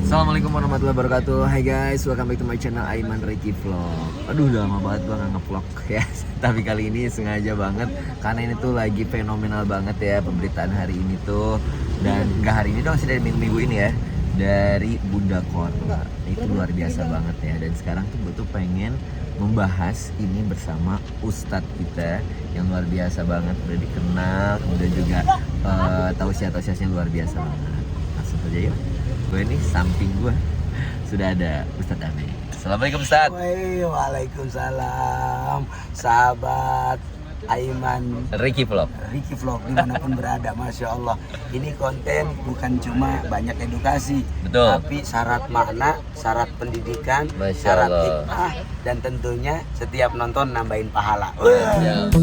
Assalamualaikum warahmatullahi wabarakatuh. Hai guys, welcome back to my channel Aiman Ricky Vlog. Aduh, udah lama banget gue gak nge-vlog ya. Tapi kali ini sengaja banget karena ini tuh lagi fenomenal banget ya pemberitaan hari ini tuh. Dan gak hari ini dong sih, dari minggu-minggu ini ya. Dari Bunda Korla. Itu luar biasa banget ya. Dan sekarang tuh gue tuh pengen membahas ini bersama Ustadz kita yang luar biasa banget, udah dikenal, kemudian juga tausiah-tausiahnya luar biasa banget. Langsung saja yuk. Gue ini samping gue sudah ada Ustadz Ame. Assalamualaikum Ustadz. Waalaikumsalam, sahabat Aiman Ricky Vlog. Ricky Vlog dimanapun berada, Masya Allah. Ini konten bukan cuma banyak edukasi, Betul. tapi syarat makna, syarat pendidikan, Masya syarat Allah. hikmah, dan tentunya setiap nonton nambahin pahala. Ya.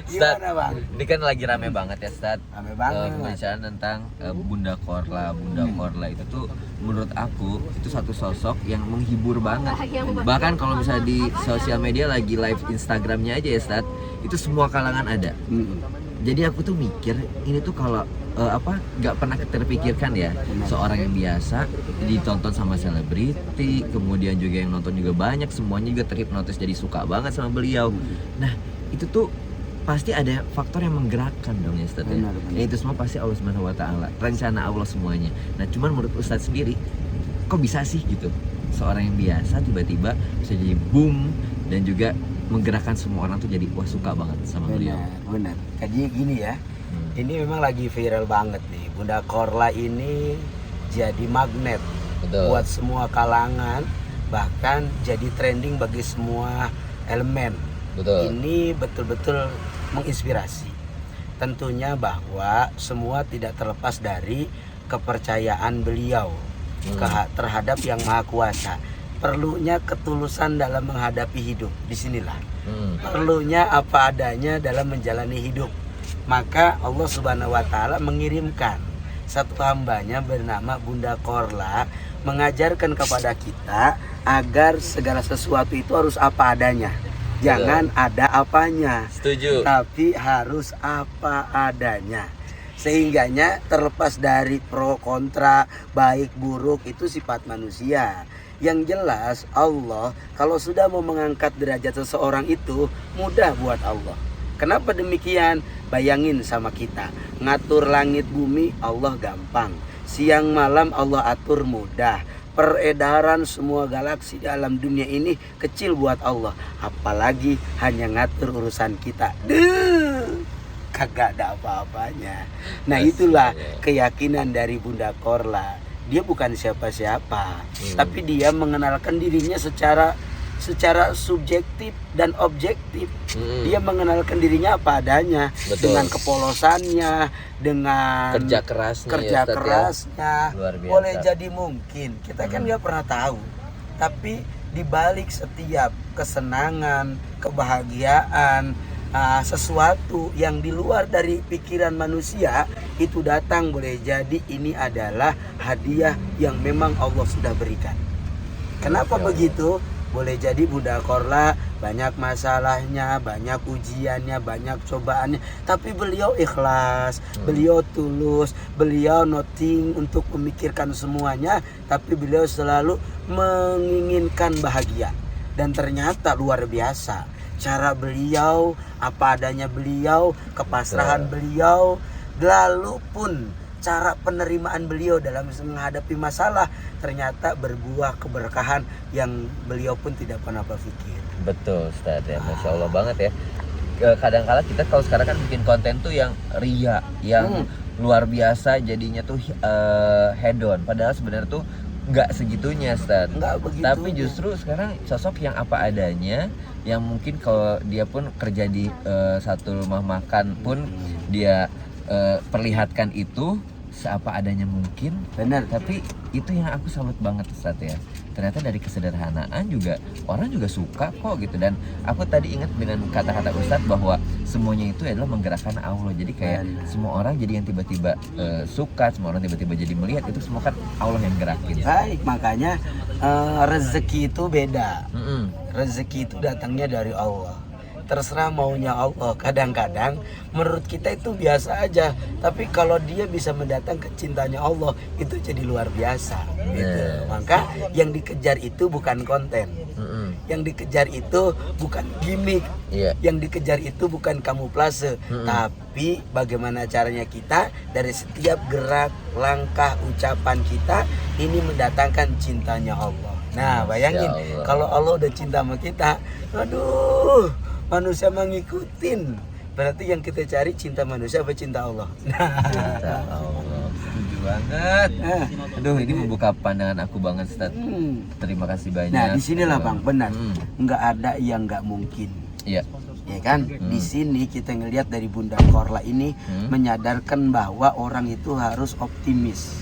Gimana Bang? Ini kan lagi rame banget ya Ustadz. Rame banget. Pembicaraan tentang Bunda Korla. Bunda Korla itu tuh menurut aku itu satu sosok yang menghibur banget. Bahkan kalau misalnya di sosial media lagi live Instagramnya aja ya Ustadz, itu semua kalangan ada. Jadi aku tuh mikir ini tuh kalau nggak pernah terpikirkan ya, seorang yang biasa ditonton sama selebriti, kemudian juga yang nonton juga banyak, semuanya juga terhipnotis jadi suka banget sama beliau. Nah itu tuh pasti ada faktor yang menggerakkan dong ya Ustadz ya. Ya itu semua pasti Allah Subhanahu Wa Taala, rencana Allah semuanya. Nah cuman menurut Ustadz sendiri, kok bisa sih gitu seorang yang biasa tiba-tiba bisa jadi boom dan juga menggerakkan semua orang tuh jadi wah suka banget sama beliau. Benar. Jadi gini ya, ini memang lagi viral banget nih. Bunda Korla ini jadi magnet buat semua kalangan, bahkan jadi trending bagi semua elemen. Betul. Ini betul-betul menginspirasi. Tentunya bahwa semua tidak terlepas dari kepercayaan beliau terhadap Yang Maha Kuasa. Perlunya ketulusan dalam menghadapi hidup. Disinilah perlunya apa adanya dalam menjalani hidup. Maka Allah Subhanahu Wa Taala mengirimkan satu hambanya bernama Bunda Korla, mengajarkan kepada kita agar segala sesuatu itu harus apa adanya. Jangan ada apanya. Setuju. Tapi harus apa adanya. Sehingganya terlepas dari pro kontra, baik buruk, itu sifat manusia. Yang jelas Allah kalau sudah mau mengangkat derajat seseorang itu mudah buat Allah. Kenapa demikian? Bayangin sama kita, ngatur langit bumi Allah gampang, siang malam Allah atur mudah. Peredaran semua galaksi di alam dunia ini kecil buat Allah, apalagi hanya ngatur urusan kita. Kagak ada apa-apanya. Nah itulah keyakinan dari Bunda Korla. Dia bukan siapa-siapa, tapi dia mengenalkan dirinya secara subjektif dan objektif. Dia mengenalkan dirinya apa adanya. Betul. Dengan kepolosannya, dengan kerja kerasnya, boleh jadi mungkin kita kan nggak pernah tahu, tapi di balik setiap kesenangan, kebahagiaan, sesuatu yang di luar dari pikiran manusia itu datang, boleh jadi ini adalah hadiah yang memang Allah sudah berikan. Kenapa begitu? Boleh jadi Bunda Korla banyak masalahnya, banyak ujiannya, banyak cobaannya, tapi beliau ikhlas, beliau tulus, beliau nothing untuk memikirkan semuanya, tapi beliau selalu menginginkan bahagia. Dan ternyata luar biasa cara beliau, apa adanya beliau, kepasrahan beliau, lalu pun cara penerimaan beliau dalam menghadapi masalah ternyata berbuah keberkahan yang beliau pun tidak pernah berpikir. Betul Ustaz ya, Masya Allah banget ya. Kadang-kala kita kalau sekarang kan bikin konten tuh yang ria, yang luar biasa jadinya tuh hedon. Padahal sebenarnya tuh nggak segitunya Ustaz. Nggak begitu. Tapi justru sekarang sosok yang apa adanya, yang mungkin kalau dia pun kerja di satu rumah makan pun dia perlihatkan itu seapa adanya mungkin. Benar. Tapi itu yang aku salut banget Ustaz ya. Ternyata dari kesederhanaan juga orang juga suka kok gitu. Dan aku tadi ingat dengan kata-kata Ustaz bahwa semuanya itu adalah menggerakkan Allah. Jadi kayak semua orang jadi yang tiba-tiba suka, semua orang tiba-tiba jadi melihat, itu semua kan Allah yang gerakin. Baik, makanya rezeki itu beda. Rezeki itu datangnya dari Allah. Terserah maunya Allah. Kadang-kadang menurut kita itu biasa aja, tapi kalau dia bisa mendatangkan cintanya Allah, itu jadi luar biasa gitu. Maka yang dikejar itu bukan konten, yang dikejar itu bukan gimmick, yang dikejar itu bukan kamuflase, tapi bagaimana caranya kita dari setiap gerak, langkah, ucapan kita ini mendatangkan cintanya Allah. Nah, bayangin kalau Allah udah cinta sama kita, aduh, manusia mengikutin. Berarti yang kita cari cinta manusia apa cinta Allah? Cinta Allah. Setuju banget. Aduh, ini membuka pandangan aku banget, Ustaz. Terima kasih banyak. Nah, disinilah Bang, benar. Nggak ada yang nggak mungkin. Iya. Ya kan? Di sini kita ngelihat dari Bunda Korla ini menyadarkan bahwa orang itu harus optimis.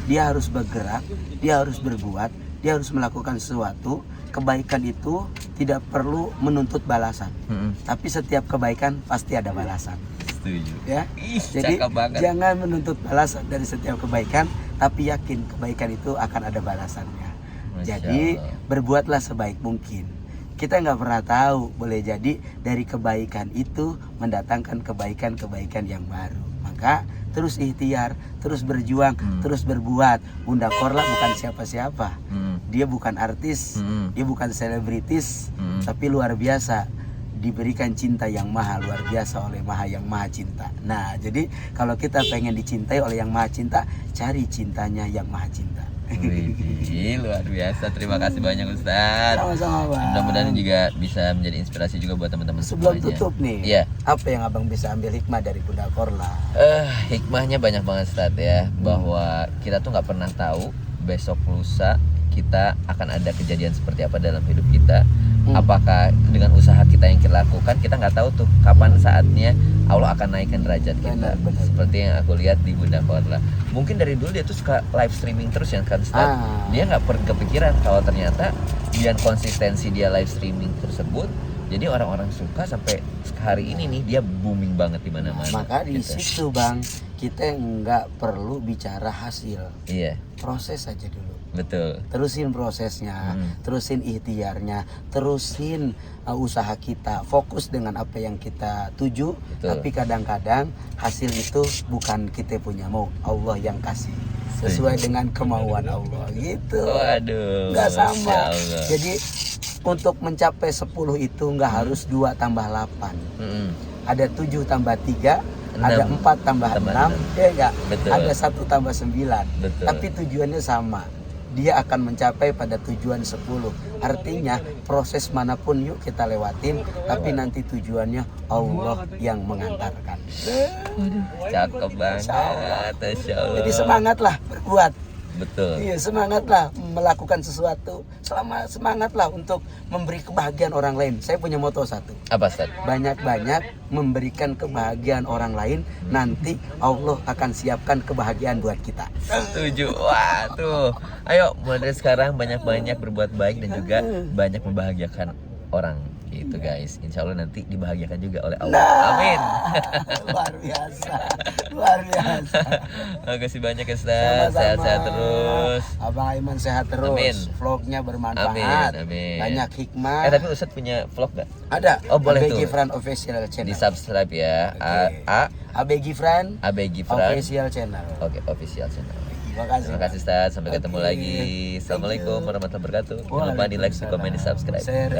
Dia harus bergerak, dia harus berbuat, dia harus melakukan sesuatu. Kebaikan itu tidak perlu menuntut balasan, tapi setiap kebaikan pasti ada balasan. Setuju. Ya, jadi jangan menuntut balasan dari setiap kebaikan, tapi yakin kebaikan itu akan ada balasannya. Jadi berbuatlah sebaik mungkin. Kita nggak pernah tahu, boleh jadi dari kebaikan itu mendatangkan kebaikan-kebaikan yang baru. Maka terus ikhtiar, terus berjuang, terus berbuat. Bunda Korla bukan siapa-siapa. Dia bukan artis, dia bukan selebritis, tapi luar biasa. Diberikan cinta yang maha luar biasa oleh Maha yang Maha Cinta. Nah, jadi kalau kita pengen dicintai oleh yang Maha Cinta, cari cintanya yang Maha Cinta. Wih, luar biasa. Terima kasih banyak, Ustaz. Sama-sama, Bang. Mudah-mudahan juga bisa menjadi inspirasi juga buat teman-teman Sebelum semuanya. tutup nih, apa yang Abang bisa ambil hikmah dari Bunda Korla? Hikmahnya banyak banget, Ustaz, ya. Bahwa kita tuh nggak pernah tahu besok lusa kita akan ada kejadian seperti apa dalam hidup kita. Apakah dengan usaha kita yang kita lakukan, kita nggak tahu tuh kapan saatnya Allah akan naikkan derajat kita. Benar. Seperti yang aku lihat di Bunda Korla. Mungkin dari dulu dia tuh suka live streaming terus ya kan, Ustaz. Dia nggak pernah kepikiran kalau ternyata dengan konsistensi dia live streaming tersebut, jadi orang-orang suka sampai hari ini nih dia booming banget di mana-mana. Maka di situ Bang, kita nggak perlu bicara hasil. Iya. Proses aja dulu. Betul. Terusin prosesnya, terusin ikhtiarnya, terusin usaha kita, fokus dengan apa yang kita tuju. Tapi kadang-kadang hasil itu bukan kita punya, mau Allah yang kasih sesuai dengan kemauan Allah gitu. Waduh. Nggak sama. Jadi untuk mencapai 10 itu nggak harus 2 tambah 8. Ada 7 tambah 3, ada 4 tambah 6, ya enggak? Ada 1 tambah 9. Tapi tujuannya sama. Dia akan mencapai pada tujuan 10. Artinya proses manapun yuk kita lewatin, tapi nanti tujuannya Allah yang mengantarkan. Cakep banget. Masya Allah. Jadi semangatlah berbuat. Betul. Iya, semangatlah melakukan sesuatu. Semangatlah untuk memberi kebahagiaan orang lain. Saya punya moto satu. Apa, Ustaz? Banyak-banyak memberikan kebahagiaan orang lain, nanti Allah akan siapkan kebahagiaan buat kita. Setuju. Wah, tuh. Ayo mulai sekarang banyak-banyak berbuat baik dan juga banyak membahagiakan orang. Itu guys, insya Allah nanti dibahagiakan juga oleh Allah. Amin. Luar biasa, luar biasa. Makasih banyak ya, Ustaz. Sehat-sehat terus. Abang Aiman sehat terus. Amin. Vlognya bermanfaat. Amin. Banyak hikmah. Tapi Ustaz punya vlog gak? Ada. Oh, boleh ABG tuh. Friend Official Channel. Di subscribe ya. ABG Friend Official Channel. Oke, official channel. Terima kasih Ustaz, sampai ketemu lagi. Assalamualaikum warahmatullahi wabarakatuh. Jangan lupa di like, di komen, di subscribe. Share.